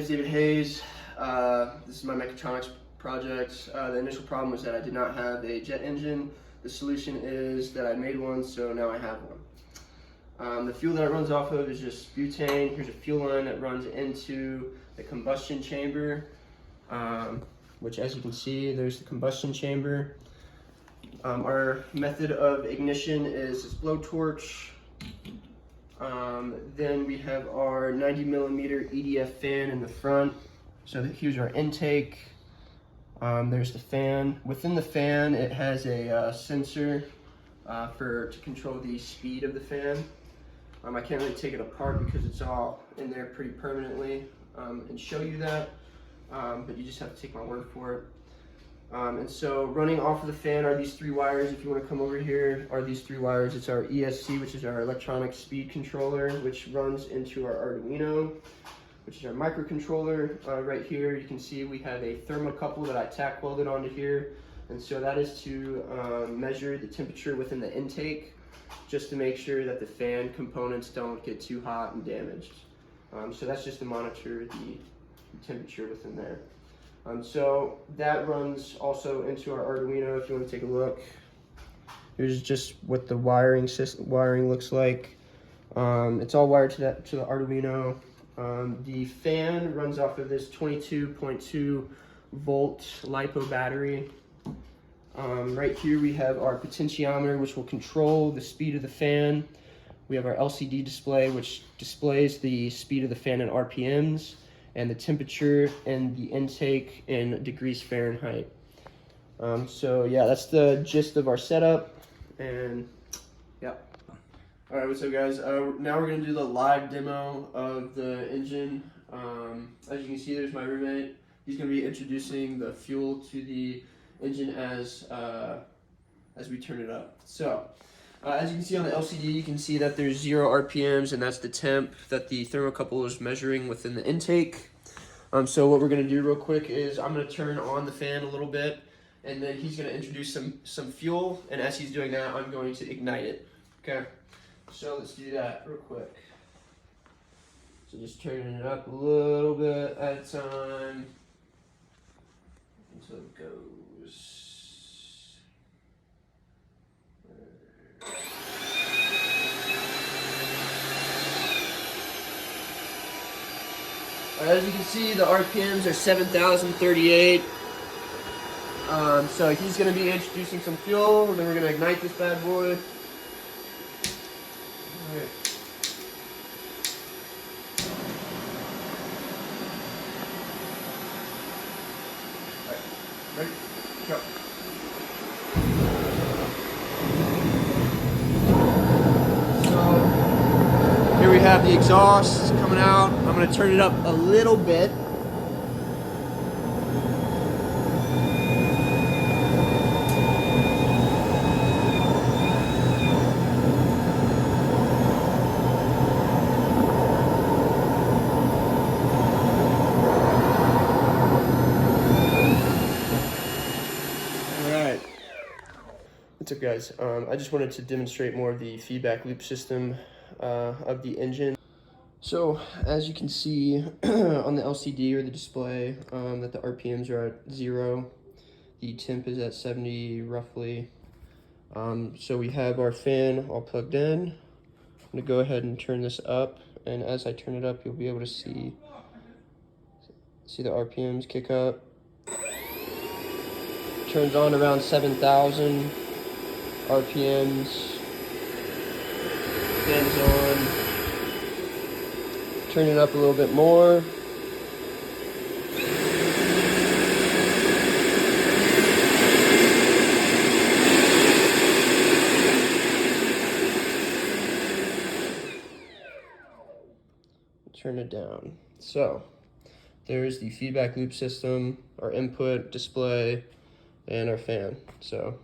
name is David Hayes. This is my mechatronics project. The initial problem was that I did not have a jet engine. The solution is that I made one, so now I have one. The fuel that it runs off of is just butane. Here's a fuel line that runs into the combustion chamber, which, as you can see, there's the combustion chamber. Our method of ignition is this blowtorch. Then we have our 90mm EDF fan in the front. So here's our intake. There's the fan. Within the fan, it has a sensor to control the speed of the fan. I can't really take it apart because it's all in there pretty permanently and show you that, but you just have to take my word for it. And so running off of the fan are these three wires. If you want to come over here, are these three wires. It's our ESC, which is our electronic speed controller, which runs into our Arduino, which is our microcontroller. Right here, you can see we have a thermocouple that I tack welded onto here. And so that is to measure the temperature within the intake, just to make sure that the fan components don't get too hot and damaged. So that's just to monitor the temperature within there. So that runs also into our Arduino. If you want to take a look, here's just what the wiring looks like. It's all wired to the Arduino. The fan runs off of this 22.2 volt LiPo battery. Right here we have our potentiometer, which will control the speed of the fan. We have our LCD display, which displays the speed of the fan in RPMs, and the temperature and the intake in degrees Fahrenheit. So yeah, that's the gist of our setup, and yeah. All right, what's up guys? Now we're gonna do the live demo of the engine. As you can see, there's my roommate. He's gonna be introducing the fuel to the engine as we turn it up. So, as you can see on the LCD, you can see that there's 0 RPMs, and that's the temp that the thermocouple is measuring within the intake. So what we're gonna do real quick is I'm gonna turn on the fan a little bit, and then he's gonna introduce some fuel, and as he's doing that, I'm going to ignite it. Okay, so let's do that real quick. So just turning it up a little bit at a time until it goes. As you can see, the RPMs are 7,038. So he's going to be introducing some fuel, and then we're going to ignite this bad boy. All right. All right. Ready? Go. Here we have the exhaust coming out. I'm going to turn it up a little bit. Alright. What's up guys? I just wanted to demonstrate more of the feedback loop system of the engine. So as you can see on the LCD or the display, that the RPMs are at 0, the temp is at 70 roughly. So we have our fan all plugged in. I'm gonna go ahead and turn this up, and as I turn it up, you'll be able to see the RPMs kick up. Turns on around 7,000 RPMs. Fan's on. Turn it up a little bit more. Turn it down. So there's the feedback loop system, our input, display, and our fan. So